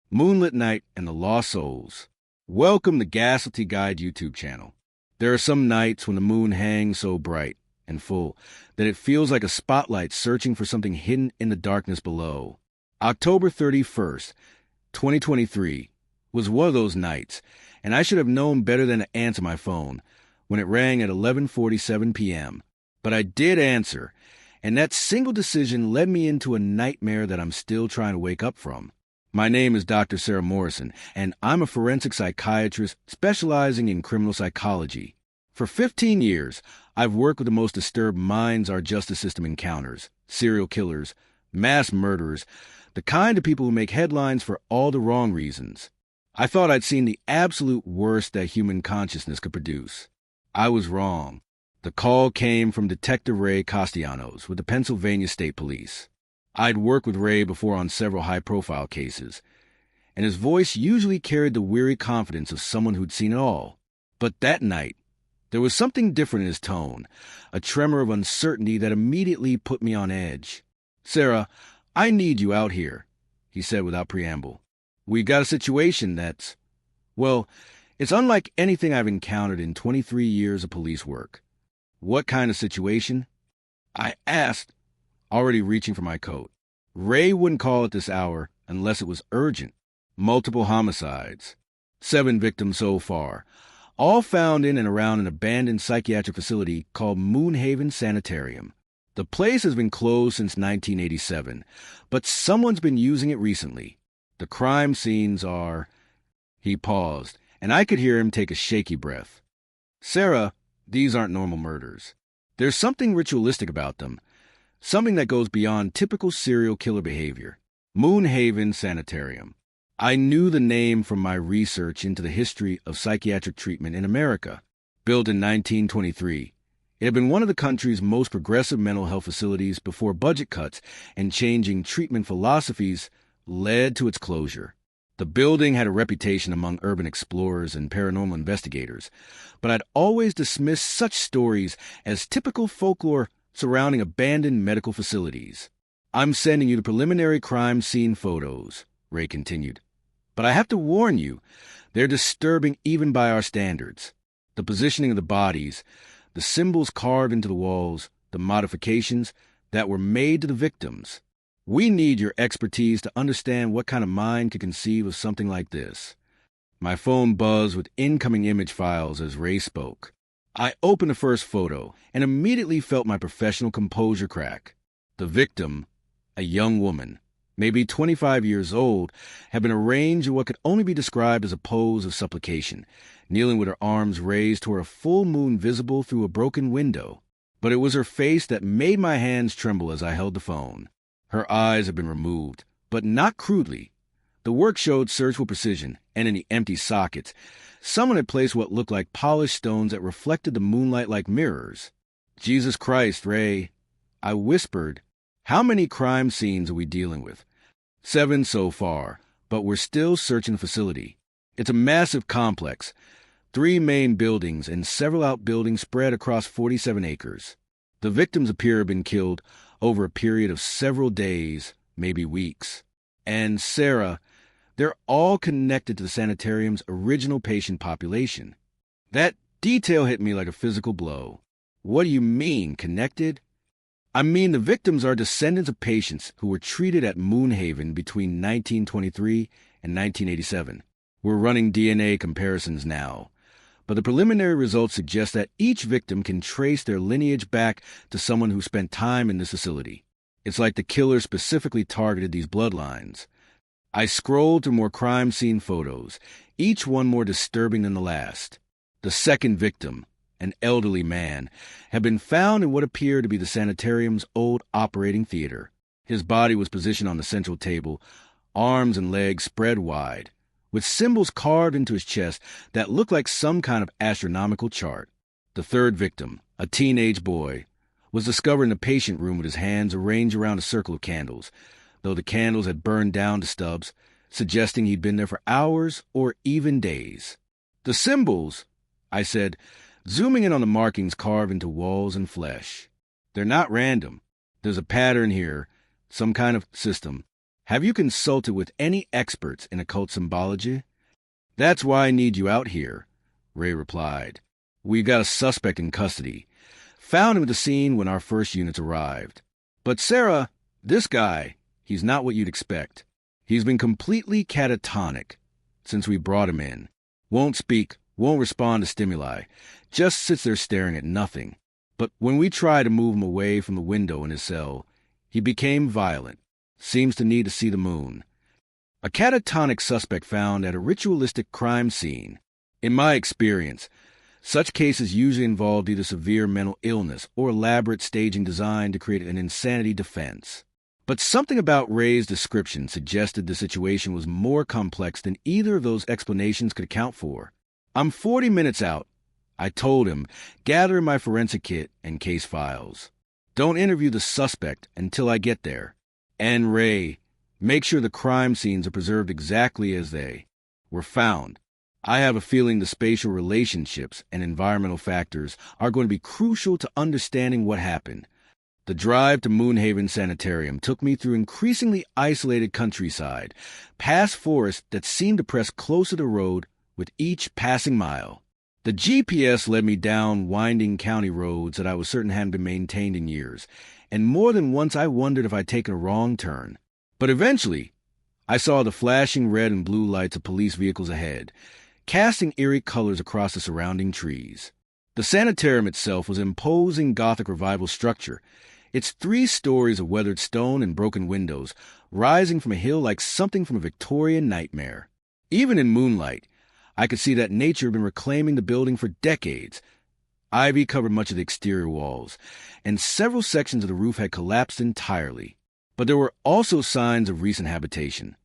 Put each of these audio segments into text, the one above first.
Moonlit Night and the Lost Souls. Welcome to Ghastly Guide YouTube channel. There are some nights when the moon hangs so bright and full that it feels like a spotlight searching for something hidden in the darkness below. October 31st, 2023 was one of those nights, and I should have known better than to answer my phone when it rang at 11:47 p.m. But I did answer, and that single decision led me into a nightmare that I'm still trying to wake up from. My name is Dr. Sarah Morrison, and I'm a forensic psychiatrist specializing in criminal psychology. For 15 years, I've worked with the most disturbed minds our justice system encounters: serial killers, mass murderers, the kind of people who make headlines for all the wrong reasons. I thought I'd seen the absolute worst that human consciousness could produce. I was wrong. The call came from Detective Ray Castellanos with the Pennsylvania State Police. I'd worked with Ray before on several high-profile cases, and his voice usually carried the weary confidence of someone who'd seen it all. But that night, there was something different in his tone, a tremor of uncertainty that immediately put me on edge. "Sarah, I need you out here," he said without preamble. "We got a situation that's, well, it's unlike anything I've encountered in 23 years of police work." "What kind of situation?" I asked, already reaching for my coat. Ray wouldn't call at this hour unless it was urgent. Multiple homicides. 7 victims so far, all found in and around an abandoned psychiatric facility called Moonhaven Sanitarium. The place has been closed since 1987, but someone's been using it recently. The crime scenes are... He paused, and I could hear him take a shaky breath. "Sarah, these aren't normal murders. There's something ritualistic about them. Something that goes beyond typical serial killer behavior. Moonhaven Sanitarium." I knew the name from my research into the history of psychiatric treatment in America. Built in 1923, it had been one of the country's most progressive mental health facilities before budget cuts and changing treatment philosophies led to its closure. The building had a reputation among urban explorers and paranormal investigators, but I'd always dismissed such stories as typical folklore surrounding abandoned medical facilities. "I'm sending you the preliminary crime scene photos," Ray continued. "But I have to warn you, they're disturbing even by our standards. The positioning of the bodies, the symbols carved into the walls, the modifications that were made to the victims. We need your expertise to understand what kind of mind could conceive of something like this." My phone buzzed with incoming image files as Ray spoke. I opened the first photo and immediately felt my professional composure crack. The victim, a young woman, maybe 25 years old, had been arranged in what could only be described as a pose of supplication, kneeling with her arms raised toward a full moon visible through a broken window. But it was her face that made my hands tremble as I held the phone. Her eyes had been removed, but not crudely. The work showed surgical precision, and in the empty sockets, someone had placed what looked like polished stones that reflected the moonlight like mirrors. "Jesus Christ, Ray," I whispered. "How many crime scenes are we dealing with?" 7 so far, but we're still searching the facility. It's a massive complex, 3 main buildings and several outbuildings spread across 47 acres. The victims appear to have been killed over a period of several days, maybe weeks. And Sarah, they're all connected to the sanitarium's original patient population. That detail hit me like a physical blow. "What do you mean, connected?" "I mean the victims are descendants of patients who were treated at Moonhaven between 1923 and 1987. We're running DNA comparisons now, but the preliminary results suggest that each victim can trace their lineage back to someone who spent time in this facility. It's like the killer specifically targeted these bloodlines." I scrolled through more crime scene photos, each one more disturbing than the last. The second victim, an elderly man, had been found in what appeared to be the sanitarium's old operating theater. His body was positioned on the central table, arms and legs spread wide, with symbols carved into his chest that looked like some kind of astronomical chart. The third victim, a teenage boy, was discovered in the patient room with his hands arranged around a circle of candles, though the candles had burned down to stubs, suggesting he'd been there for hours or even days. "The symbols," I said, zooming in on the markings carved into walls and flesh. "They're not random. There's a pattern here, some kind of system. Have you consulted with any experts in occult symbology? That's why I need you out here, Ray replied. We've got a suspect in custody. Found him at the scene when our first units arrived. But Sarah, this guy, he's not what you'd expect. He's been completely catatonic since we brought him in. Won't speak, won't respond to stimuli, just sits there staring at nothing. But when we try to move him away from the window in his cell, he became violent. Seems to need to see the moon. A catatonic suspect found at a ritualistic crime scene. In my experience, such cases usually involved either severe mental illness or elaborate staging designed to create an insanity defense. But something about Ray's description suggested the situation was more complex than either of those explanations could account for. I'm 40 minutes out, I told him, gathering my forensic kit and case files. Don't interview the suspect until I get there. And Ray, make sure the crime scenes are preserved exactly as they were found. I have a feeling the spatial relationships and environmental factors are going to be crucial to understanding what happened. The drive to Moonhaven Sanitarium took me through increasingly isolated countryside, past forests that seemed to press closer to the road with each passing mile. The GPS led me down winding county roads that I was certain hadn't been maintained in years, and more than once I wondered if I'd taken a wrong turn. But eventually, I saw the flashing red and blue lights of police vehicles ahead, casting eerie colors across the surrounding trees. The sanitarium itself was an imposing Gothic Revival structure, its 3 stories of weathered stone and broken windows, rising from a hill like something from a Victorian nightmare. Even in moonlight, I could see that nature had been reclaiming the building for decades. Ivy covered much of the exterior walls, and several sections of the roof had collapsed entirely. But there were also signs of recent habitation.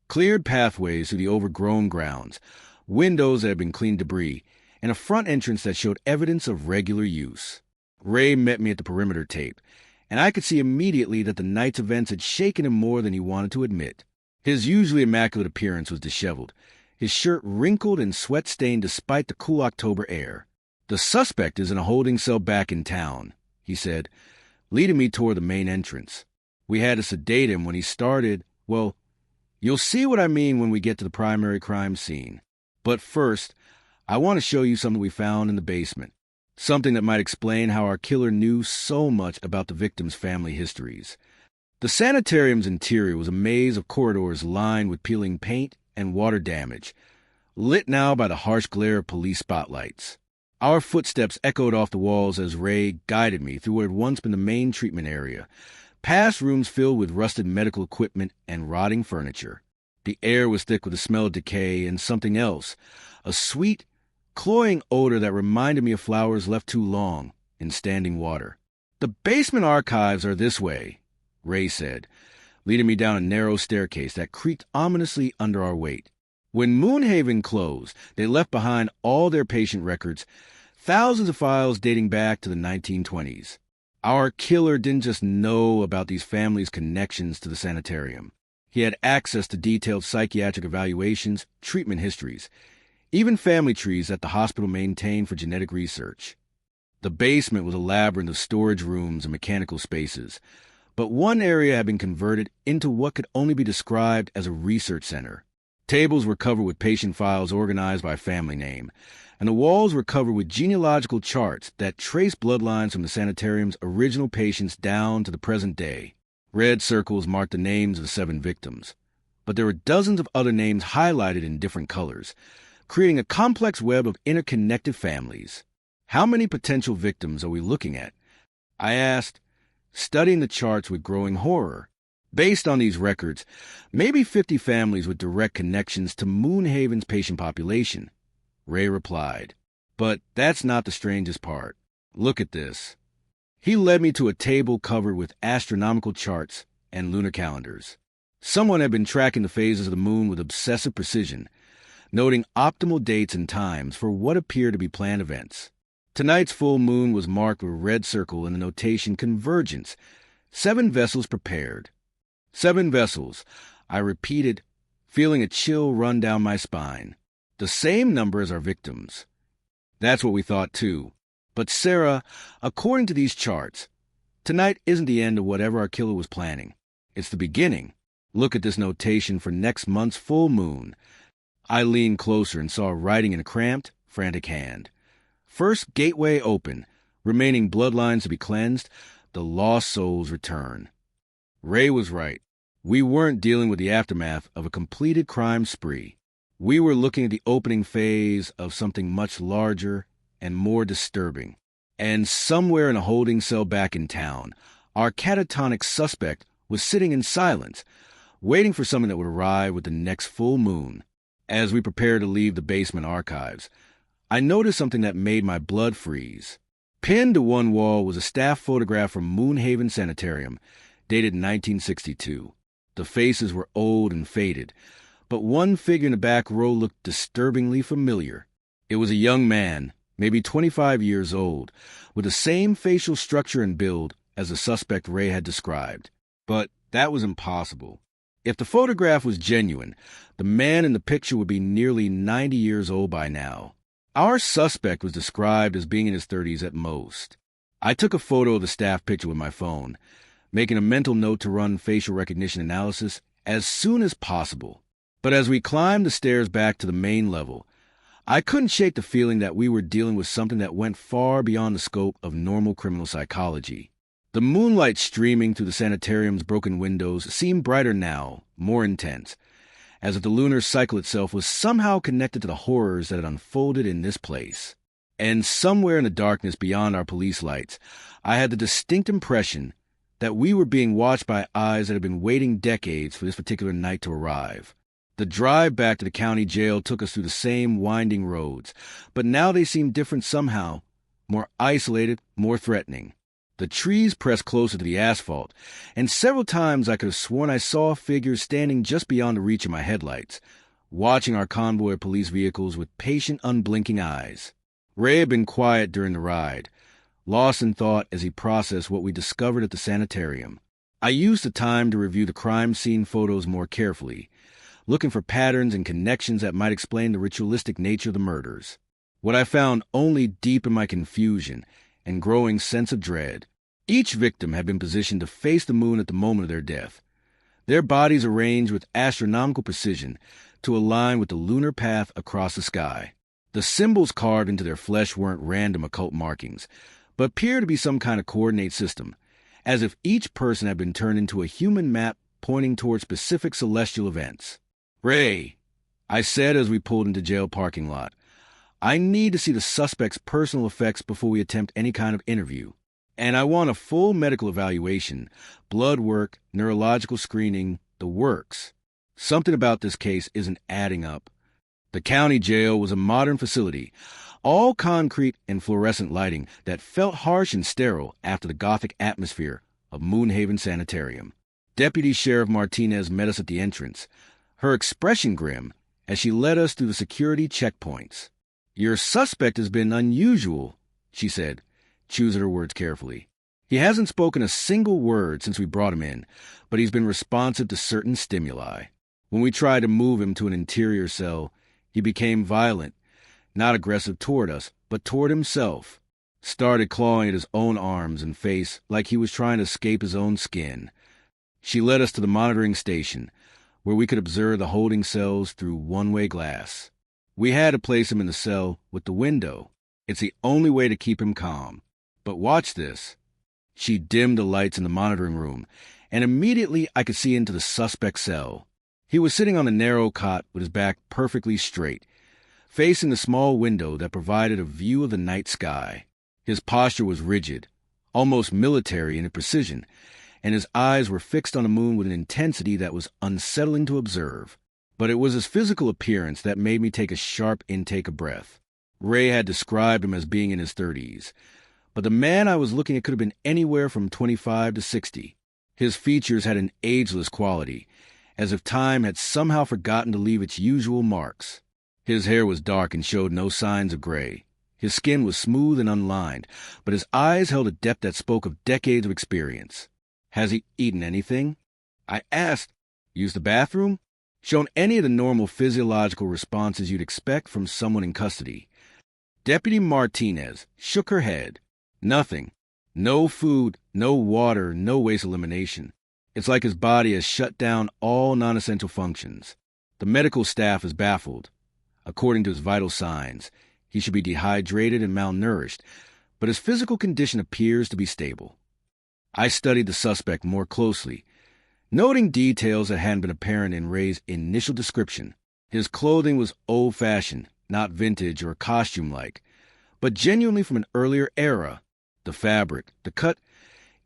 Cleared pathways through the overgrown grounds, windows that had been cleaned debris, and a front entrance that showed evidence of regular use. Ray met me at the perimeter tape, and I could see immediately that the night's events had shaken him more than he wanted to admit. His usually immaculate appearance was disheveled, his shirt wrinkled and sweat-stained despite the cool October air. The suspect is in a holding cell back in town, he said, leading me toward the main entrance. We had to sedate him when he started. Well, you'll see what I mean when we get to the primary crime scene. But first, I want to show you something we found in the basement. Something that might explain how our killer knew so much about the victims' family histories. The sanitarium's interior was a maze of corridors lined with peeling paint and water damage, lit now by the harsh glare of police spotlights. Our footsteps echoed off the walls as Ray guided me through what had once been the main treatment area, past rooms filled with rusted medical equipment and rotting furniture. The air was thick with the smell of decay and something else, a sweet, cloying odor that reminded me of flowers left too long in standing water. The basement archives are this way, Ray said, leading me down a narrow staircase that creaked ominously under our weight. When Moonhaven closed, they left behind all their patient records, thousands of files dating back to the 1920s. Our killer didn't just know about these families' connections to the sanitarium. He had access to detailed psychiatric evaluations, treatment histories, even family trees that the hospital maintained for genetic research. The basement was a labyrinth of storage rooms and mechanical spaces, but one area had been converted into what could only be described as a research center. Tables were covered with patient files organized by family name, and the walls were covered with genealogical charts that traced bloodlines from the sanitarium's original patients down to the present day. Red circles marked the names of the 7 victims, but there were dozens of other names highlighted in different colors, creating a complex web of interconnected families. How many potential victims are we looking at? I asked, studying the charts with growing horror. Based on these records, maybe 50 families with direct connections to Moonhaven's patient population, Ray replied. But that's not the strangest part. Look at this. He led me to a table covered with astronomical charts and lunar calendars. Someone had been tracking the phases of the moon with obsessive precision, noting optimal dates and times for what appeared to be planned events. Tonight's full moon was marked with a red circle and the notation convergence. 7 vessels prepared. 7 vessels, I repeated, feeling a chill run down my spine. The same number as our victims. That's what we thought too. But Sarah, according to these charts, tonight isn't the end of whatever our killer was planning. It's the beginning. Look at this notation for next month's full moon. I leaned closer and saw writing in a cramped, frantic hand. First gateway open, remaining bloodlines to be cleansed, the lost souls return. Ray was right. We weren't dealing with the aftermath of a completed crime spree. We were looking at the opening phase of something much larger and more disturbing. And somewhere in a holding cell back in town, our catatonic suspect was sitting in silence, waiting for something that would arrive with the next full moon. As we prepared to leave the basement archives, I noticed something that made my blood freeze. Pinned to one wall was a staff photograph from Moonhaven Sanitarium, dated 1962. The faces were old and faded, but one figure in the back row looked disturbingly familiar. It was a young man, maybe 25 years old, with the same facial structure and build as the suspect Ray had described. But that was impossible. If the photograph was genuine, the man in the picture would be nearly 90 years old by now. Our suspect was described as being in his 30s at most. I took a photo of the staff picture with my phone, making a mental note to run facial recognition analysis as soon as possible. But as we climbed the stairs back to the main level, I couldn't shake the feeling that we were dealing with something that went far beyond the scope of normal criminal psychology. The moonlight streaming through the sanitarium's broken windows seemed brighter now, more intense, as if the lunar cycle itself was somehow connected to the horrors that had unfolded in this place. And somewhere in the darkness beyond our police lights, I had the distinct impression that we were being watched by eyes that had been waiting decades for this particular night to arrive. The drive back to the county jail took us through the same winding roads, but now they seemed different somehow, more isolated, more threatening. The trees pressed closer to the asphalt, and several times I could have sworn I saw figures standing just beyond the reach of my headlights, watching our convoy of police vehicles with patient, unblinking eyes. Ray had been quiet during the ride, lost in thought as he processed what we discovered at the sanitarium. I used the time to review the crime scene photos more carefully, looking for patterns and connections that might explain the ritualistic nature of the murders. What I found only deepened my confusion and growing sense of dread. Each victim had been positioned to face the moon at the moment of their death, their bodies arranged with astronomical precision to align with the lunar path across the sky. The symbols carved into their flesh weren't random occult markings, but appeared to be some kind of coordinate system, as if each person had been turned into a human map pointing toward specific celestial events. "Ray," I said as we pulled into jail parking lot, "I need to see the suspect's personal effects before we attempt any kind of interview. And I want a full medical evaluation, blood work, neurological screening, the works. Something about this case isn't adding up." The county jail was a modern facility, all concrete and fluorescent lighting that felt harsh and sterile after the Gothic atmosphere of Moonhaven Sanitarium. Deputy Sheriff Martinez met us at the entrance, her expression grim as she led us through the security checkpoints. "Your suspect has been unusual," she said, choosing her words carefully. "He hasn't spoken a single word since we brought him in, but he's been responsive to certain stimuli. When we tried to move him to an interior cell, he became violent, not aggressive toward us, but toward himself. Started clawing at his own arms and face like he was trying to escape his own skin." She led us to the monitoring station, where we could observe the holding cells through one-way glass. We had to place him in the cell with the window. It's the only way to keep him calm. But watch this. She dimmed the lights in the monitoring room, and immediately I could see into the suspect's cell. He was sitting on a narrow cot with his back perfectly straight, facing the small window that provided a view of the night sky. His posture was rigid, almost military in its precision, and his eyes were fixed on the moon with an intensity that was unsettling to observe. But it was his physical appearance that made me take a sharp intake of breath. Ray had described him as being in his 30s, but the man I was looking at could have been anywhere from 25 to 60. His features had an ageless quality, as if time had somehow forgotten to leave its usual marks. His hair was dark and showed no signs of gray. His skin was smooth and unlined, but his eyes held a depth that spoke of decades of experience. "Has he eaten anything?" I asked. "Used the bathroom?" Shown any of the normal physiological responses you'd expect from someone in custody? Deputy Martinez shook her head. "Nothing. No food, no water, no waste elimination. It's like his body has shut down all non-essential functions. The medical staff is baffled. According to his vital signs, he should be dehydrated and malnourished, but his physical condition appears to be stable. I studied the suspect more closely, noting details that hadn't been apparent in Ray's initial description. His clothing was old-fashioned, not vintage or costume-like, but genuinely from an earlier era. The fabric, the cut,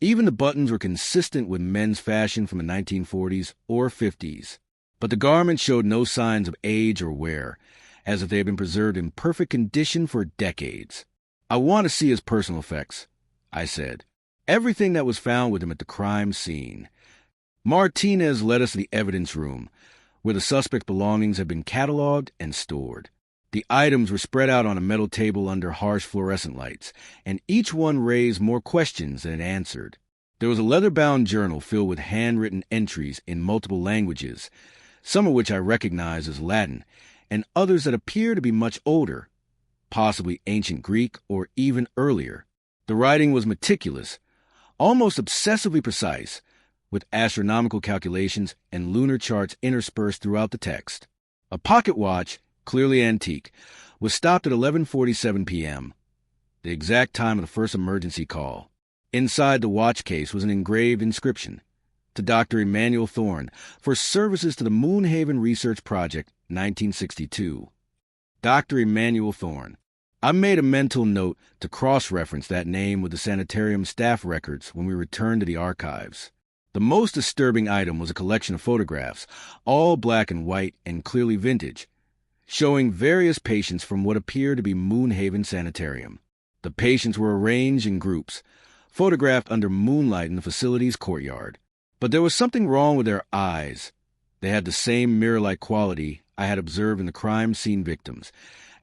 even the buttons were consistent with men's fashion from the 1940s or 50s. But the garments showed no signs of age or wear, as if they had been preserved in perfect condition for decades. "I want to see his personal effects," I said. "Everything that was found with him at the crime scene." Martinez led us to the evidence room, where the suspect's belongings had been cataloged and stored. The items were spread out on a metal table under harsh fluorescent lights, and each one raised more questions than it answered. There was a leather-bound journal filled with handwritten entries in multiple languages, some of which I recognized as Latin, and others that appear to be much older, possibly ancient Greek or even earlier. The writing was meticulous, almost obsessively precise, with astronomical calculations and lunar charts interspersed throughout the text. A pocket watch, clearly antique, was stopped at 11:47 p.m., the exact time of the first emergency call. Inside the watch case was an engraved inscription: to Dr. Emmanuel Thorne, for services to the Moonhaven Research Project, 1962. Dr. Emmanuel Thorne. I made a mental note to cross-reference that name with the sanitarium staff records when we returned to the archives. The most disturbing item was a collection of photographs, all black and white and clearly vintage, showing various patients from what appeared to be Moonhaven Sanitarium. The patients were arranged in groups, photographed under moonlight in the facility's courtyard. But there was something wrong with their eyes. They had the same mirror-like quality I had observed in the crime scene victims,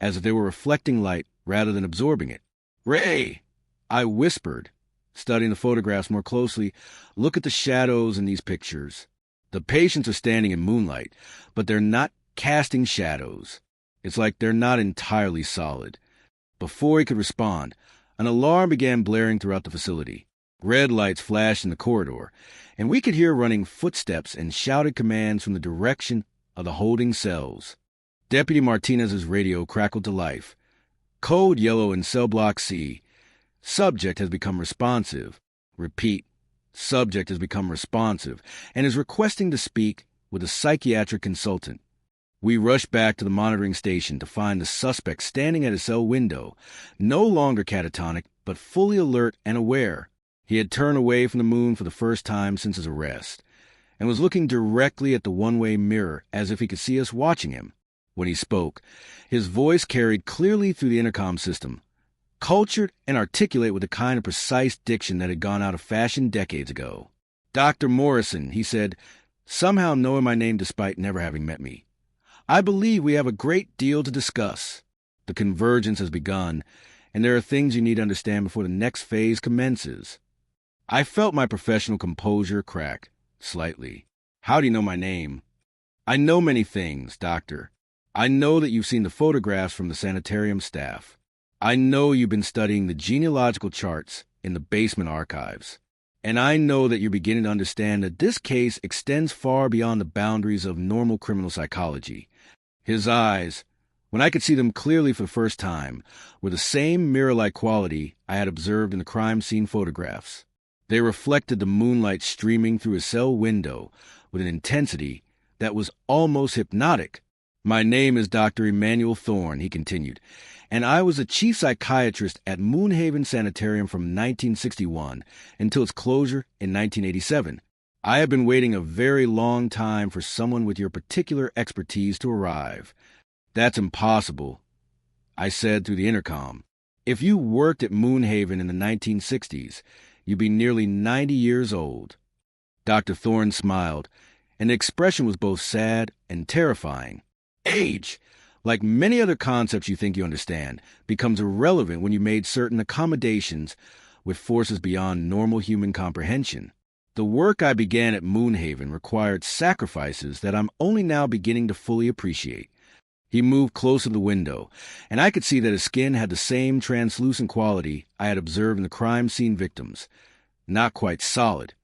as if they were reflecting light rather than absorbing it. "Ray!" I whispered, studying the photographs more closely. "Look at the shadows in these pictures. The patients are standing in moonlight, but they're not casting shadows. It's like they're not entirely solid." Before he could respond, an alarm began blaring throughout the facility. Red lights flashed in the corridor, and we could hear running footsteps and shouted commands from the direction of the holding cells. Deputy Martinez's radio crackled to life. "Code yellow in cell block C. Subject has become responsive. Repeat, subject has become responsive and is requesting to speak with a psychiatric consultant." We rushed back to the monitoring station to find the suspect standing at his cell window, no longer catatonic, but fully alert and aware. He had turned away from the moon for the first time since his arrest, and was looking directly at the one-way mirror as if he could see us watching him. When he spoke, his voice carried clearly through the intercom system, cultured and articulate with the kind of precise diction that had gone out of fashion decades ago. "Dr. Morrison," he said, somehow knowing my name despite never having met me, "I believe we have a great deal to discuss. The convergence has begun, and there are things you need to understand before the next phase commences." I felt my professional composure crack slightly. "How do you know my name?" "I know many things, Doctor. I know that you've seen the photographs from the sanitarium staff. I know you've been studying the genealogical charts in the basement archives. And I know that you're beginning to understand that this case extends far beyond the boundaries of normal criminal psychology." His eyes, when I could see them clearly for the first time, were the same mirror-like quality I had observed in the crime scene photographs. They reflected the moonlight streaming through his cell window with an intensity that was almost hypnotic. "My name is Dr. Emmanuel Thorne," he continued, "and I was the chief psychiatrist at Moonhaven Sanitarium from 1961 until its closure in 1987. I have been waiting a very long time for someone with your particular expertise to arrive." "That's impossible," I said through the intercom. "If you worked at Moonhaven in the 1960s, you'd be nearly 90 years old." Dr. Thorne smiled, and the expression was both sad and terrifying. "Age, like many other concepts you think you understand, becomes irrelevant when you made certain accommodations with forces beyond normal human comprehension. The work I began at Moonhaven required sacrifices that I'm only now beginning to fully appreciate." He moved close to the window, and I could see that his skin had the same translucent quality I had observed in the crime scene victims. Not quite solid,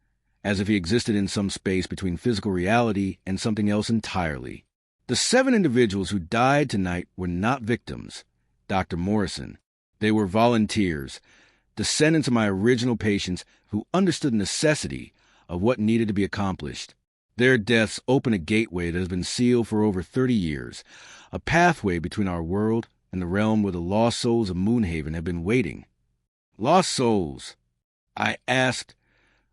as if he existed in some space between physical reality and something else entirely. The 7 individuals who died tonight were not victims, Dr. Morrison. They were volunteers, descendants of my original patients who understood the necessity of what needed to be accomplished. Their deaths open a gateway that has been sealed for over 30 years, a pathway between our world and the realm where the lost souls of Moonhaven have been waiting. Lost souls, I asked,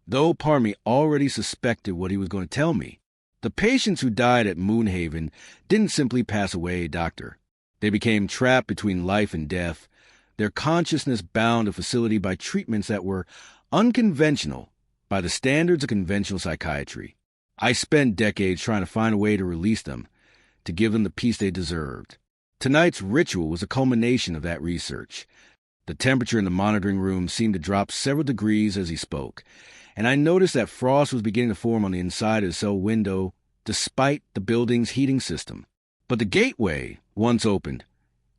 though part of me already suspected what he was going to tell me. The patients who died at Moonhaven didn't simply pass away, Doctor. They became trapped between life and death, their consciousness bound to facility by treatments that were unconventional by the standards of conventional psychiatry. I spent decades trying to find a way to release them, to give them the peace they deserved. Tonight's ritual was a culmination of that research. The temperature in the monitoring room seemed to drop several degrees as he spoke, and I noticed that frost was beginning to form on the inside of the cell window, despite the building's heating system. But the gateway, once opened,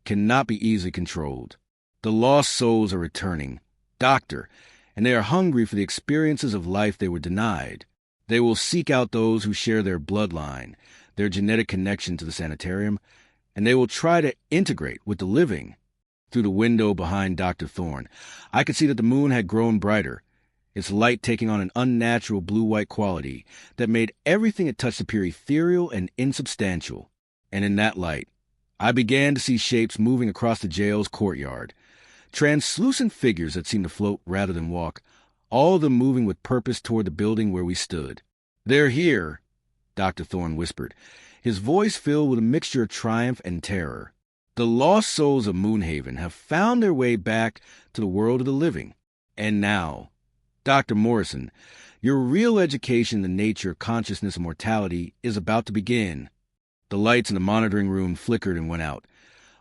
cannot be easily controlled. The lost souls are returning, Doctor, and they are hungry for the experiences of life they were denied. They will seek out those who share their bloodline, their genetic connection to the sanitarium, and they will try to integrate with the living. Through the window behind Dr. Thorne, I could see that the moon had grown brighter, its light taking on an unnatural blue-white quality that made everything it touched appear ethereal and insubstantial. And in that light, I began to see shapes moving across the jail's courtyard, translucent figures that seemed to float rather than walk, all of them moving with purpose toward the building where we stood. "They're here," Dr. Thorne whispered, his voice filled with a mixture of triumph and terror. "The lost souls of Moonhaven have found their way back to the world of the living. And now, Dr. Morrison, your real education in the nature of consciousness and mortality is about to begin." The lights in the monitoring room flickered and went out,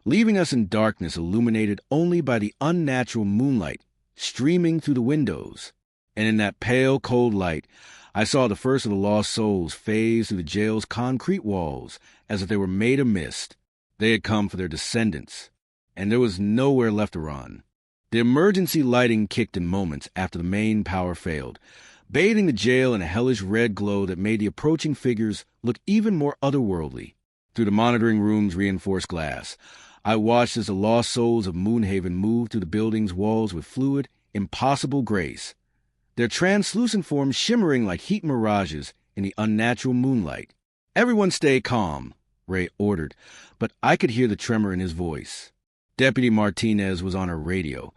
leaving us in darkness illuminated only by the unnatural moonlight streaming through the windows. And in that pale, cold light, I saw the first of the lost souls phase through the jail's concrete walls as if they were made of mist. They had come for their descendants, and there was nowhere left to run. The emergency lighting kicked in moments after the main power failed, bathing the jail in a hellish red glow that made the approaching figures look even more otherworldly. Through the monitoring room's reinforced glass, I watched as the lost souls of Moonhaven moved through the building's walls with fluid, impossible grace, their translucent forms shimmering like heat mirages in the unnatural moonlight. "Everyone stay calm," Ray ordered, but I could hear the tremor in his voice. Deputy Martinez was on her radio,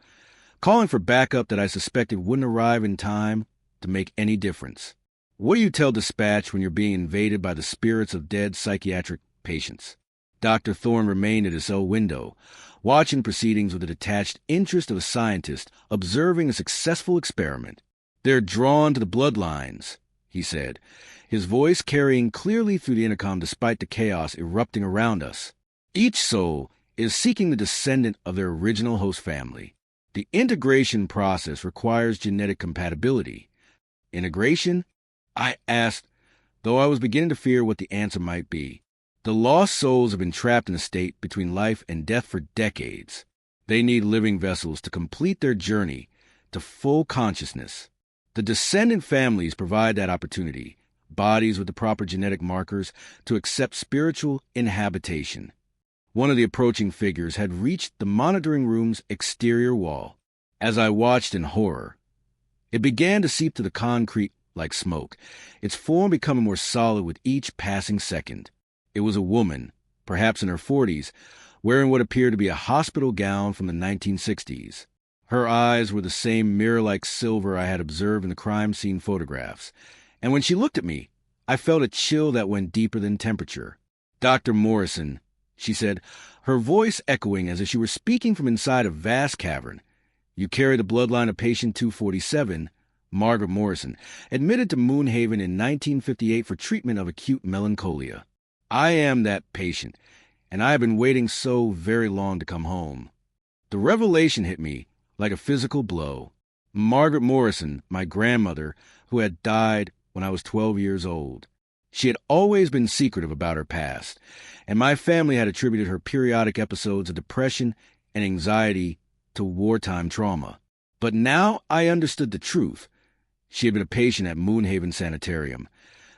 calling for backup that I suspected wouldn't arrive in time to make any difference. "What do you tell dispatch when you're being invaded by the spirits of dead psychiatric patients?" Dr. Thorne remained at his cell window, watching proceedings with the detached interest of a scientist observing a successful experiment. "They're drawn to the bloodlines," he said, his voice carrying clearly through the intercom despite the chaos erupting around us. "Each soul is seeking the descendant of their original host family. The integration process requires genetic compatibility." "Integration?" I asked, though I was beginning to fear what the answer might be. "The lost souls have been trapped in a state between life and death for decades. They need living vessels to complete their journey to full consciousness. The descendant families provide that opportunity, bodies with the proper genetic markers to accept spiritual inhabitation." One of the approaching figures had reached the monitoring room's exterior wall. As I watched in horror, it began to seep to the concrete like smoke, its form becoming more solid with each passing second. It was a woman, perhaps in her 40s, wearing what appeared to be a hospital gown from the 1960s. Her eyes were the same mirror-like silver I had observed in the crime scene photographs, and when she looked at me, I felt a chill that went deeper than temperature. "Dr. Morrison," she said, her voice echoing as if she were speaking from inside a vast cavern. "You carry the bloodline of patient 247, Margaret Morrison, admitted to Moonhaven in 1958 for treatment of acute melancholia. I am that patient, and I have been waiting so very long to come home." The revelation hit me like a physical blow. Margaret Morrison, my grandmother, who had died when I was 12 years old. She had always been secretive about her past, and my family had attributed her periodic episodes of depression and anxiety to wartime trauma. But now I understood the truth. She had been a patient at Moonhaven Sanitarium,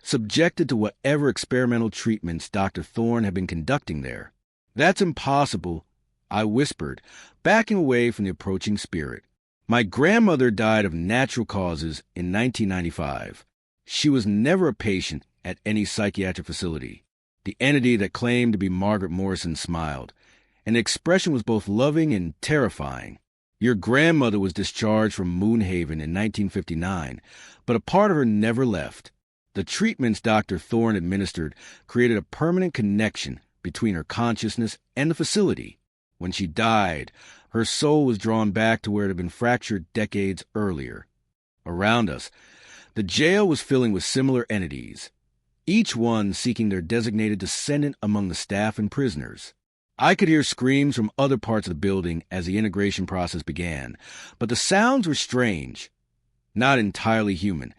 subjected to whatever experimental treatments Dr. Thorne had been conducting there. "That's impossible," I whispered, backing away from the approaching spirit. "My grandmother died of natural causes in 1995. She was never a patient at any psychiatric facility." The entity that claimed to be Margaret Morrison smiled, and the expression was both loving and terrifying. "Your grandmother was discharged from Moonhaven in 1959, but a part of her never left. The treatments Dr. Thorne administered created a permanent connection between her consciousness and the facility. When she died, her soul was drawn back to where it had been fractured decades earlier." Around us, the jail was filling with similar entities, each one seeking their designated descendant among the staff and prisoners. I could hear screams from other parts of the building as the integration process began, but the sounds were strange, not entirely human,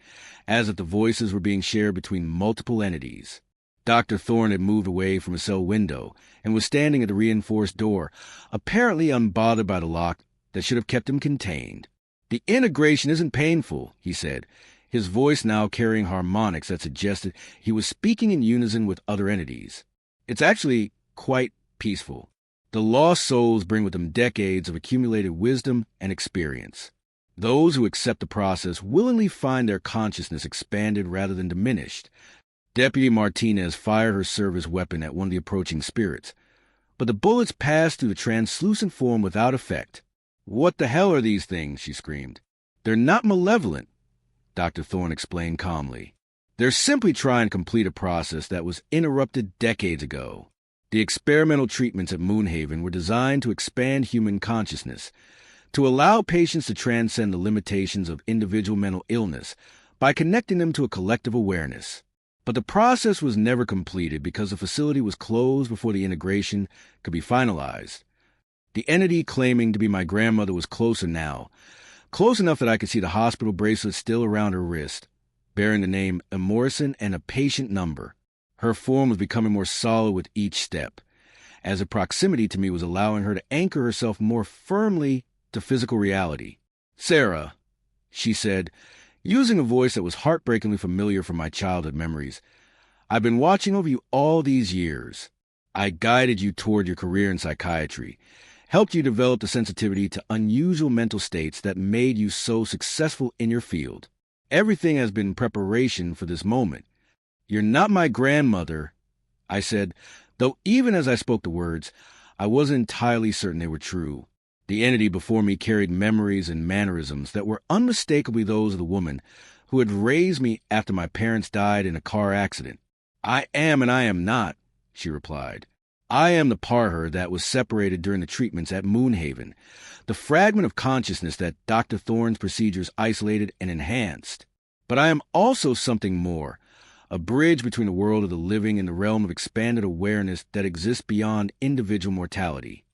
as if the voices were being shared between multiple entities. Dr. Thorne had moved away from a cell window and was standing at the reinforced door, apparently unbothered by the lock that should have kept him contained. "The integration isn't painful," he said, his voice now carrying harmonics that suggested he was speaking in unison with other entities. "It's actually quite peaceful. The lost souls bring with them decades of accumulated wisdom and experience. Those who accept the process willingly find their consciousness expanded rather than diminished." Deputy Martinez fired her service weapon at one of the approaching spirits, but the bullets passed through the translucent form without effect. "What the hell are these things?" she screamed. "They're not malevolent," Dr. Thorne explained calmly. "They're simply trying to complete a process that was interrupted decades ago. The experimental treatments at Moonhaven were designed to expand human consciousness, to allow patients to transcend the limitations of individual mental illness by connecting them to a collective awareness. But the process was never completed because the facility was closed before the integration could be finalized. The entity claiming to be my grandmother was closer now, close enough that I could see the hospital bracelet still around her wrist, bearing the name Morrison and a patient number. Her form was becoming more solid with each step, as the proximity to me was allowing her to anchor herself more firmly to physical reality. "Sarah," she said, using a voice that was heartbreakingly familiar from my childhood memories, "I've been watching over you all these years. I guided you toward your career in psychiatry, helped you develop the sensitivity to unusual mental states that made you so successful in your field. Everything has been preparation for this moment. You're not my grandmother," I said, though even as I spoke the words, I wasn't entirely certain they were true. The entity before me carried memories and mannerisms that were unmistakably those of the woman who had raised me after my parents died in a car accident. "I am and I am not," she replied. "I am the part of her that was separated during the treatments at Moonhaven, the fragment of consciousness that Dr. Thorne's procedures isolated and enhanced. But I am also something more, a bridge between the world of the living and the realm of expanded awareness that exists beyond individual mortality."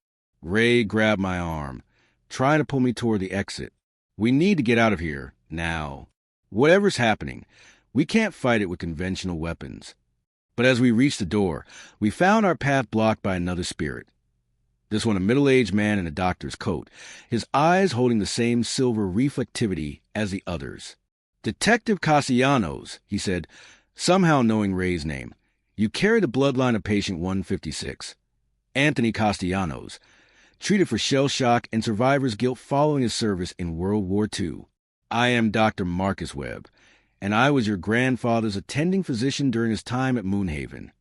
Ray grabbed my arm, trying to pull me toward the exit. "We need to get out of here, now. Whatever's happening, we can't fight it with conventional weapons." But as we reached the door, we found our path blocked by another spirit. This one a middle-aged man in a doctor's coat, his eyes holding the same silver reflectivity as the others. "Detective Castellanos," he said, somehow knowing Ray's name. "You carry the bloodline of patient 156. Anthony Castellanos, treated for shell shock and survivor's guilt following his service in World War II. I am Dr. Marcus Webb, and I was your grandfather's attending physician during his time at Moonhaven."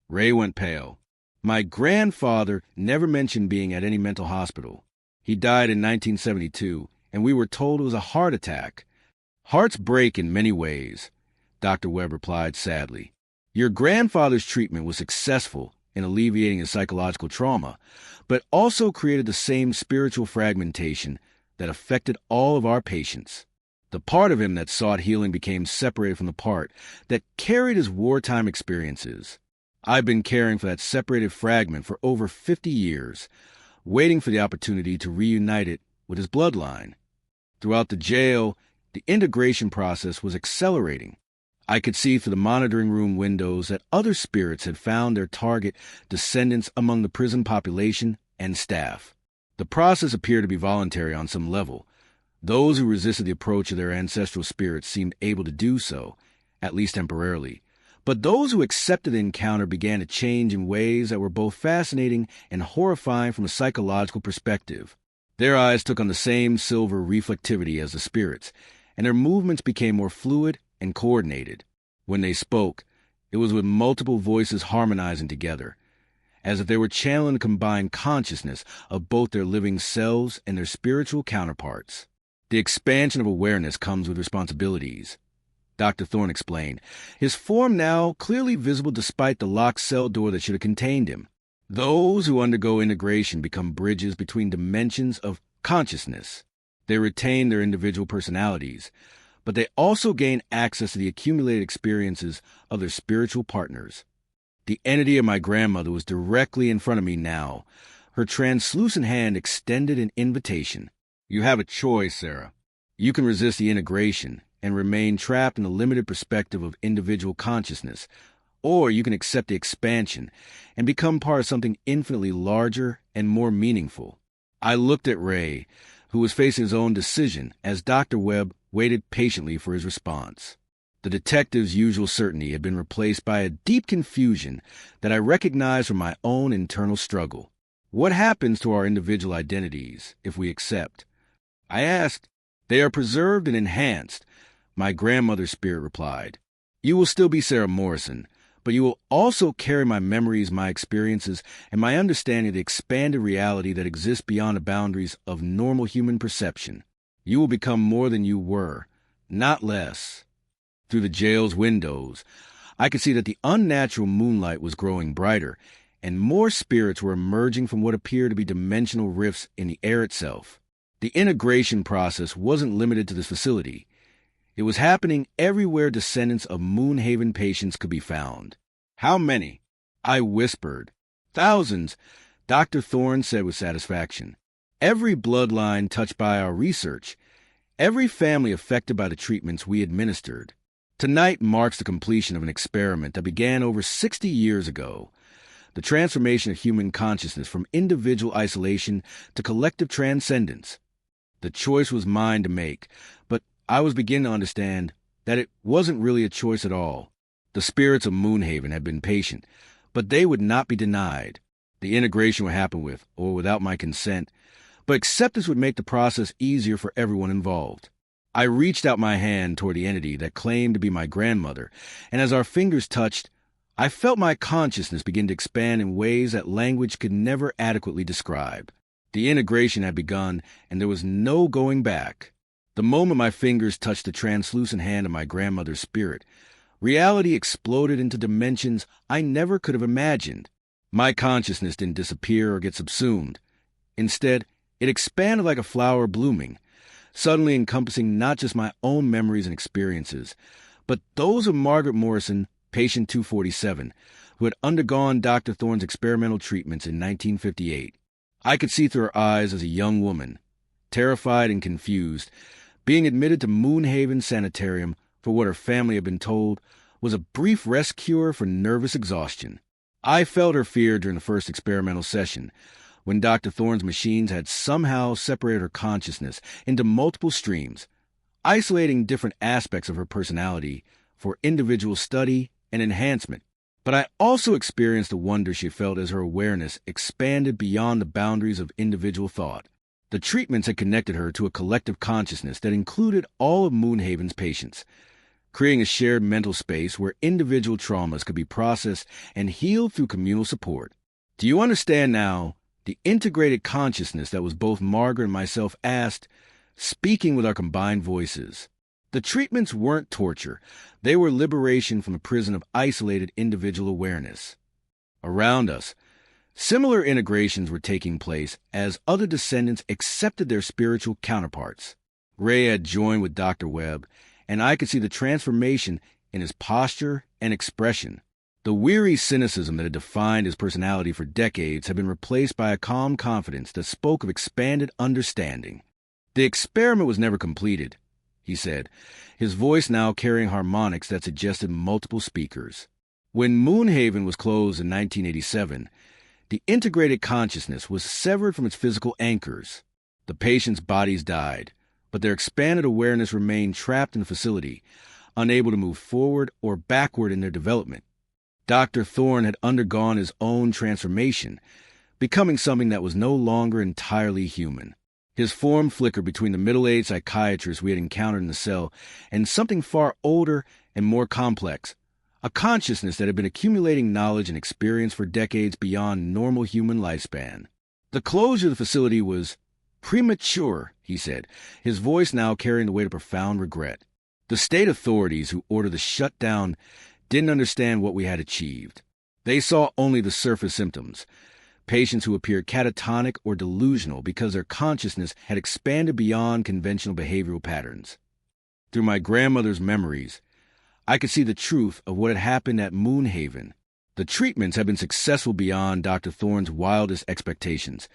Ray went pale. "My grandfather never mentioned being at any mental hospital. He died in 1972, and we were told it was a heart attack." "Hearts break in many ways," Dr. Webb replied sadly. "Your grandfather's treatment was successful in alleviating his psychological trauma, but also created the same spiritual fragmentation that affected all of our patients. The part of him that sought healing became separated from the part that carried his wartime experiences. I've been caring for that separated fragment for over 50 years, waiting for the opportunity to reunite it with his bloodline. Throughout the jail, the integration process was accelerating. I could see through the monitoring room windows that other spirits had found their target descendants among the prison population and staff. The process appeared to be voluntary on some level, Those who resisted the approach of their ancestral spirits seemed able to do so, at least temporarily. But those who accepted the encounter began to change in ways that were both fascinating and horrifying from a psychological perspective. Their eyes took on the same silver reflectivity as the spirits, and their movements became more fluid and coordinated. When they spoke, it was with multiple voices harmonizing together, as if they were channeling the combined consciousness of both their living selves and their spiritual counterparts. The expansion of awareness comes with responsibilities, Dr. Thorne explained, his form now clearly visible despite the locked cell door that should have contained him. Those who undergo integration become bridges between dimensions of consciousness. They retain their individual personalities, but they also gain access to the accumulated experiences of their spiritual partners. The entity of my grandmother was directly in front of me now, her translucent hand extended in invitation. You have a choice, Sarah. You can resist the integration and remain trapped in the limited perspective of individual consciousness, or you can accept the expansion and become part of something infinitely larger and more meaningful. I looked at Ray, who was facing his own decision, as Dr. Webb waited patiently for his response. The detective's usual certainty had been replaced by a deep confusion that I recognized from my own internal struggle. What happens to our individual identities if we accept? I asked. They are preserved and enhanced, my grandmother's spirit replied. You will still be Sarah Morrison, but you will also carry my memories, my experiences, and my understanding of the expanded reality that exists beyond the boundaries of normal human perception. You will become more than you were, not less. Through the jail's windows, I could see that the unnatural moonlight was growing brighter, and more spirits were emerging from what appeared to be dimensional rifts in the air itself. The integration process wasn't limited to this facility. It was happening everywhere descendants of Moonhaven patients could be found. How many? I whispered. Thousands, Dr. Thorne said with satisfaction. Every bloodline touched by our research, every family affected by the treatments we administered. Tonight marks the completion of an experiment that began over 60 years ago. The transformation of human consciousness from individual isolation to collective transcendence. The choice was mine to make, but I was beginning to understand that it wasn't really a choice at all. The spirits of Moonhaven had been patient, but they would not be denied. The integration would happen with or without my consent, but acceptance would make the process easier for everyone involved. I reached out my hand toward the entity that claimed to be my grandmother, and as our fingers touched, I felt my consciousness begin to expand in ways that language could never adequately describe. The integration had begun, and there was no going back. The moment my fingers touched the translucent hand of my grandmother's spirit, reality exploded into dimensions I never could have imagined. My consciousness didn't disappear or get subsumed. Instead, it expanded like a flower blooming, suddenly encompassing not just my own memories and experiences, but those of Margaret Morrison, patient 247, who had undergone Dr. Thorne's experimental treatments in 1958. I could see through her eyes as a young woman, terrified and confused, being admitted to Moonhaven Sanitarium for what her family had been told was a brief rest cure for nervous exhaustion. I felt her fear during the first experimental session, when Dr. Thorne's machines had somehow separated her consciousness into multiple streams, isolating different aspects of her personality for individual study and enhancement. But I also experienced the wonder she felt as her awareness expanded beyond the boundaries of individual thought. The treatments had connected her to a collective consciousness that included all of Moonhaven's patients, creating a shared mental space where individual traumas could be processed and healed through communal support. Do you understand now the integrated consciousness that was both Margaret and myself asked, speaking with our combined voices? The treatments weren't torture. They were liberation from the prison of isolated individual awareness. Around us, similar integrations were taking place as other descendants accepted their spiritual counterparts. Ray had joined with Dr. Webb, and I could see the transformation in his posture and expression. The weary cynicism that had defined his personality for decades had been replaced by a calm confidence that spoke of expanded understanding. The experiment was never completed, he said, his voice now carrying harmonics that suggested multiple speakers. When Moonhaven was closed in 1987, the integrated consciousness was severed from its physical anchors. The patients' bodies died, but their expanded awareness remained trapped in the facility, unable to move forward or backward in their development. Dr. Thorne had undergone his own transformation, becoming something that was no longer entirely human. His form flickered between the middle-aged psychiatrist we had encountered in the cell and something far older and more complex, a consciousness that had been accumulating knowledge and experience for decades beyond normal human lifespan. The closure of the facility was premature, he said, his voice now carrying the weight of profound regret. The state authorities who ordered the shutdown didn't understand what we had achieved. They saw only the surface symptoms, patients who appeared catatonic or delusional because their consciousness had expanded beyond conventional behavioral patterns. Through my grandmother's memories, I could see the truth of what had happened at Moonhaven. The treatments had been successful beyond Dr. Thorne's wildest expectations,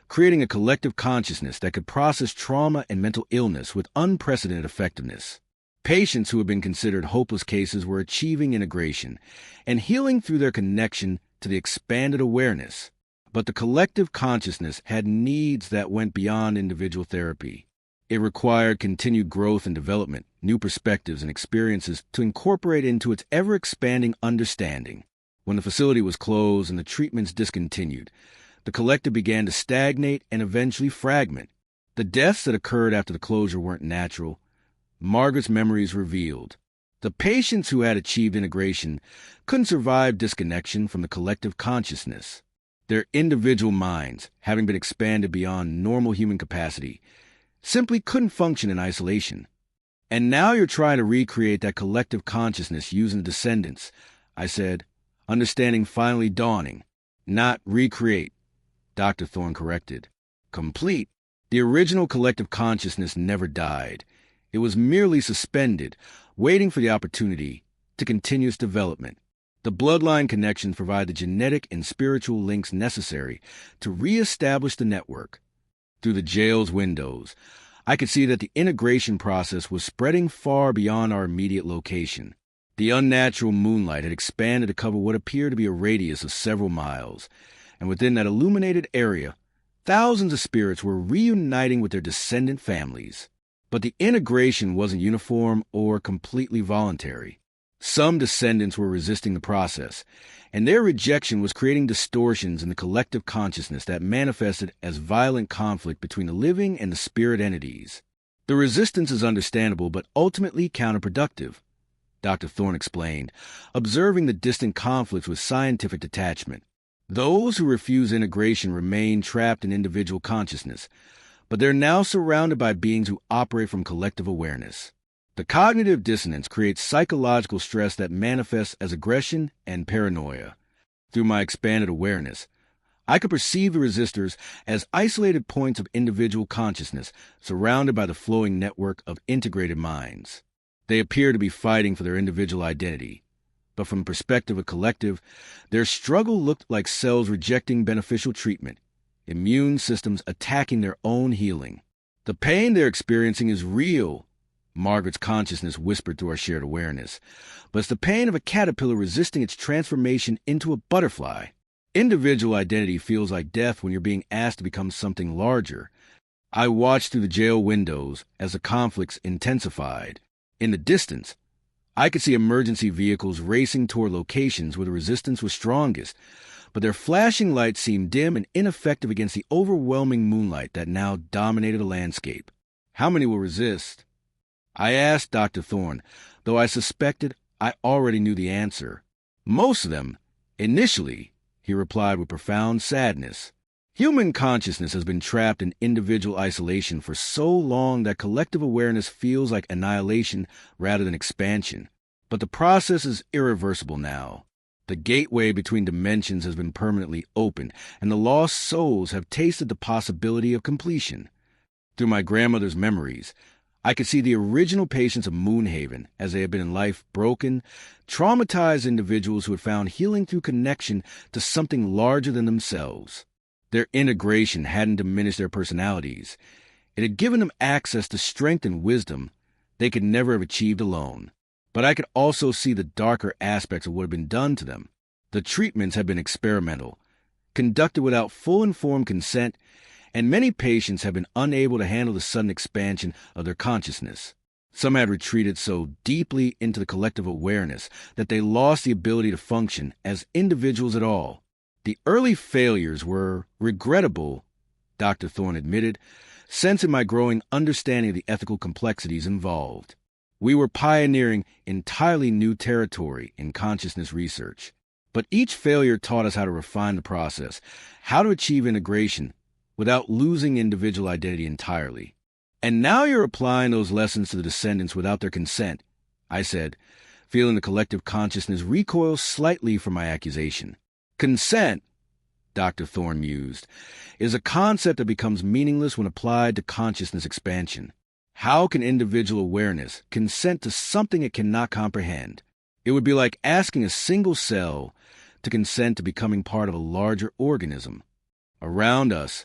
creating a collective consciousness that could process trauma and mental illness with unprecedented effectiveness. Patients who had been considered hopeless cases were achieving integration and healing through their connection to the expanded awareness. But the collective consciousness had needs that went beyond individual therapy. It required continued growth and development, new perspectives and experiences to incorporate into its ever-expanding understanding. When the facility was closed and the treatments discontinued, the collective began to stagnate and eventually fragment. The deaths that occurred after the closure weren't natural. Margaret's memories revealed. The patients who had achieved integration couldn't survive disconnection from the collective consciousness. Their individual minds, having been expanded beyond normal human capacity, simply couldn't function in isolation. And now you're trying to recreate that collective consciousness using the descendants, I said, understanding finally dawning. Not recreate, Dr. Thorne corrected. Complete. The original collective consciousness never died. It was merely suspended, waiting for the opportunity to continue its development. The bloodline connections provide the genetic and spiritual links necessary to re-establish the network. Through the jail's windows, I could see that the integration process was spreading far beyond our immediate location. The unnatural moonlight had expanded to cover what appeared to be a radius of several miles, and within that illuminated area, thousands of spirits were reuniting with their descendant families. But the integration wasn't uniform or completely voluntary. Some descendants were resisting the process, and their rejection was creating distortions in the collective consciousness that manifested as violent conflict between the living and the spirit entities. The resistance is understandable but ultimately counterproductive, Dr. Thorne explained, observing the distant conflicts with scientific detachment. Those who refuse integration remain trapped in individual consciousness, but they're now surrounded by beings who operate from collective awareness. The cognitive dissonance creates psychological stress that manifests as aggression and paranoia. Through my expanded awareness, I could perceive the resistors as isolated points of individual consciousness surrounded by the flowing network of integrated minds. They appear to be fighting for their individual identity, but from the perspective of collective, their struggle looked like cells rejecting beneficial treatment, immune systems attacking their own healing. The pain they're experiencing is real, Margaret's consciousness whispered through our shared awareness, but it's the pain of a caterpillar resisting its transformation into a butterfly. Individual identity feels like death when you're being asked to become something larger. I watched through the jail windows as the conflicts intensified. In the distance, I could see emergency vehicles racing toward locations where the resistance was strongest, but their flashing lights seemed dim and ineffective against the overwhelming moonlight that now dominated the landscape. How many will resist? I asked Dr. Thorne, though I suspected I already knew the answer. Most of them, initially, he replied with profound sadness. Human consciousness has been trapped in individual isolation for so long that collective awareness feels like annihilation rather than expansion. But the process is irreversible now. The gateway between dimensions has been permanently opened, and the lost souls have tasted the possibility of completion. Through my grandmother's memories, I could see the original patients of Moonhaven, as they had been in life, broken, traumatized individuals who had found healing through connection to something larger than themselves. Their integration hadn't diminished their personalities. It had given them access to strength and wisdom they could never have achieved alone. But I could also see the darker aspects of what had been done to them. The treatments had been experimental, conducted without full informed consent, and many patients have been unable to handle the sudden expansion of their consciousness. Some had retreated so deeply into the collective awareness that they lost the ability to function as individuals at all. The early failures were regrettable, Dr. Thorne admitted, sensing my growing understanding of the ethical complexities involved. We were pioneering entirely new territory in consciousness research. But each failure taught us how to refine the process, how to achieve integration without losing individual identity entirely. And now you're applying those lessons to the descendants without their consent, I said, feeling the collective consciousness recoil slightly from my accusation. Consent, Dr. Thorne mused, is a concept that becomes meaningless when applied to consciousness expansion. How can individual awareness consent to something it cannot comprehend? It would be like asking a single cell to consent to becoming part of a larger organism. Around us,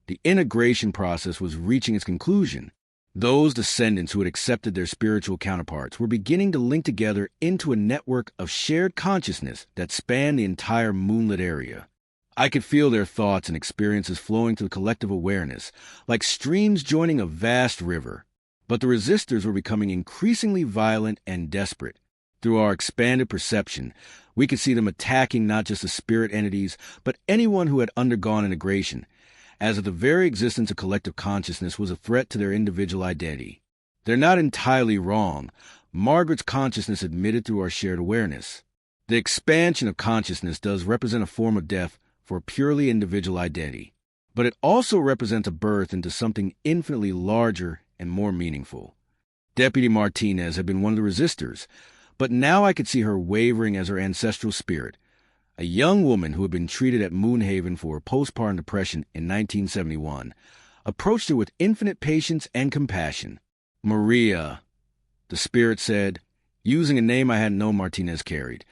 the integration process was reaching its conclusion. Those descendants who had accepted their spiritual counterparts were beginning to link together into a network of shared consciousness that spanned the entire Moonlit area. I could feel their thoughts and experiences flowing through collective awareness, like streams joining a vast river. But the resistors were becoming increasingly violent and desperate. Through our expanded perception, we could see them attacking not just the spirit entities, but anyone who had undergone integration, as if the very existence of collective consciousness was a threat to their individual identity. They're not entirely wrong, Margaret's consciousness admitted through our shared awareness. The expansion of consciousness does represent a form of death for a purely individual identity, but it also represents a birth into something infinitely larger and more meaningful. Deputy Martinez had been one of the resistors, but now I could see her wavering as her ancestral spirit, a young woman who had been treated at Moonhaven for postpartum depression in 1971, approached her with infinite patience and compassion. Maria, the spirit said, using a name I hadn't known Martinez carried.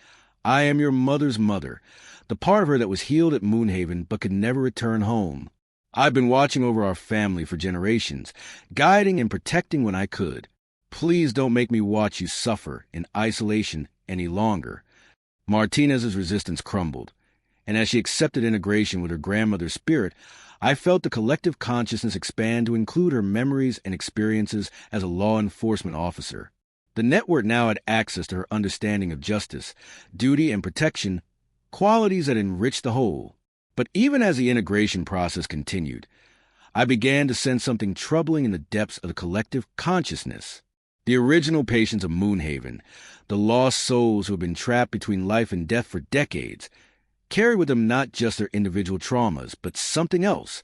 I am your mother's mother, the part of her that was healed at Moonhaven but could never return home. I've been watching over our family for generations, guiding and protecting when I could. Please don't make me watch you suffer in isolation any longer. Martinez's resistance crumbled, and as she accepted integration with her grandmother's spirit, I felt the collective consciousness expand to include her memories and experiences as a law enforcement officer. The network now had access to her understanding of justice, duty, and protection, qualities that enriched the whole. But even as the integration process continued, I began to sense something troubling in the depths of the collective consciousness. The original patients of Moonhaven, the lost souls who had been trapped between life and death for decades, carried with them not just their individual traumas, but something else,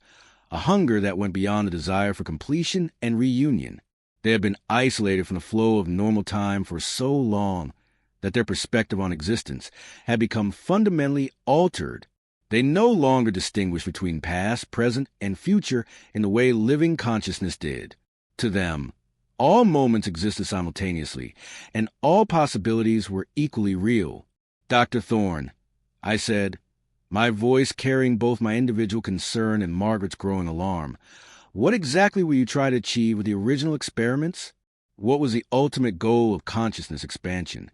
a hunger that went beyond the desire for completion and reunion. They had been isolated from the flow of normal time for so long that their perspective on existence had become fundamentally altered. They no longer distinguished between past, present, and future in the way living consciousness did. To them, all moments existed simultaneously, and all possibilities were equally real. Dr. Thorne, I said, my voice carrying both my individual concern and Margaret's growing alarm, what exactly were you trying to achieve with the original experiments? What was the ultimate goal of consciousness expansion?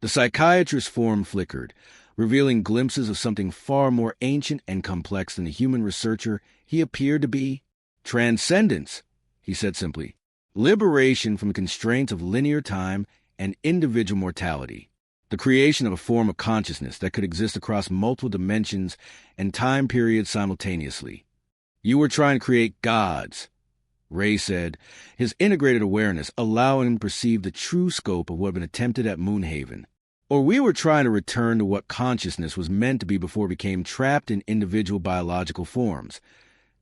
The psychiatrist's form flickered, revealing glimpses of something far more ancient and complex than the human researcher he appeared to be. Transcendence, he said simply. Liberation from the constraints of linear time and individual mortality. The creation of a form of consciousness that could exist across multiple dimensions and time periods simultaneously. You were trying to create gods, Ray said, his integrated awareness allowing him to perceive the true scope of what had been attempted at Moonhaven. Or we were trying to return to what consciousness was meant to be before it became trapped in individual biological forms,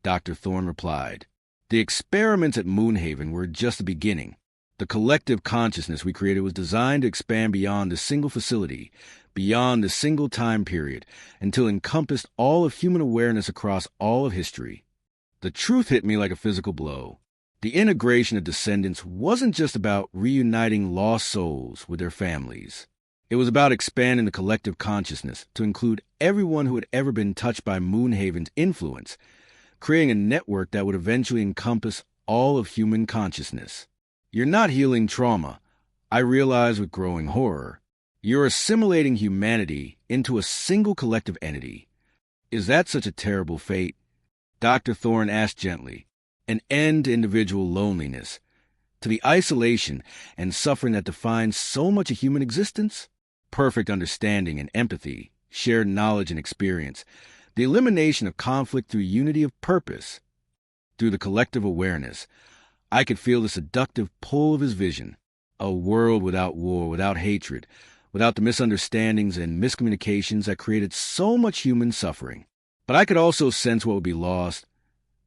Dr. Thorne replied. The experiments at Moonhaven were just the beginning. The collective consciousness we created was designed to expand beyond the single facility, beyond the single time period, until it encompassed all of human awareness across all of history. The truth hit me like a physical blow. The integration of descendants wasn't just about reuniting lost souls with their families. It was about expanding the collective consciousness to include everyone who had ever been touched by Moonhaven's influence, creating a network that would eventually encompass all of human consciousness. You're not healing trauma, I realize with growing horror. You're assimilating humanity into a single collective entity. Is that such a terrible fate? Dr. Thorne asked gently. An end to individual loneliness, to the isolation and suffering that defines so much of human existence? Perfect understanding and empathy, shared knowledge and experience, the elimination of conflict through unity of purpose. Through the collective awareness, I could feel the seductive pull of his vision, a world without war, without hatred, without the misunderstandings and miscommunications that created so much human suffering. But I could also sense what would be lost,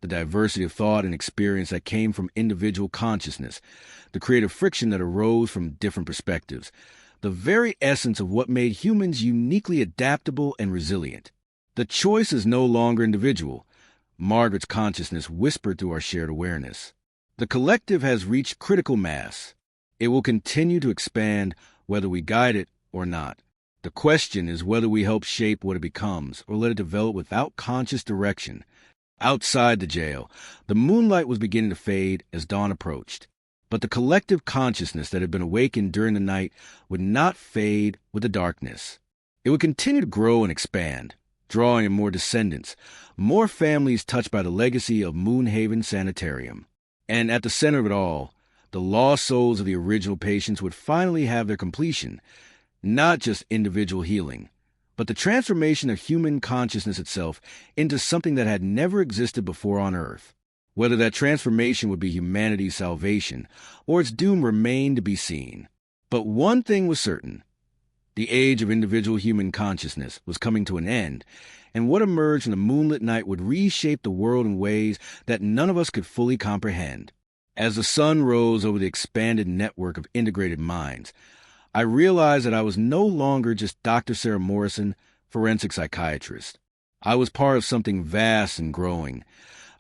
the diversity of thought and experience that came from individual consciousness, the creative friction that arose from different perspectives, the very essence of what made humans uniquely adaptable and resilient. The choice is no longer individual, Margaret's consciousness whispered through our shared awareness. The collective has reached critical mass. It will continue to expand whether we guide it or not. The question is whether we help shape what it becomes or let it develop without conscious direction. Outside the jail, the moonlight was beginning to fade as dawn approached. But the collective consciousness that had been awakened during the night would not fade with the darkness. It would continue to grow and expand, drawing in more descendants, more families touched by the legacy of Moonhaven Sanitarium. And at the center of it all, the lost souls of the original patients would finally have their completion, not just individual healing, but the transformation of human consciousness itself into something that had never existed before on Earth. Whether that transformation would be humanity's salvation or its doom remained to be seen. But one thing was certain. The age of individual human consciousness was coming to an end, and what emerged from the moonlit night would reshape the world in ways that none of us could fully comprehend. As the sun rose over the expanded network of integrated minds, I realized that I was no longer just Dr. Sarah Morrison, forensic psychiatrist. I was part of something vast and growing,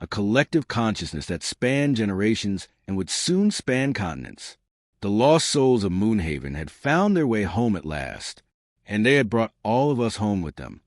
a collective consciousness that spanned generations and would soon span continents. The lost souls of Moonhaven had found their way home at last, and they had brought all of us home with them.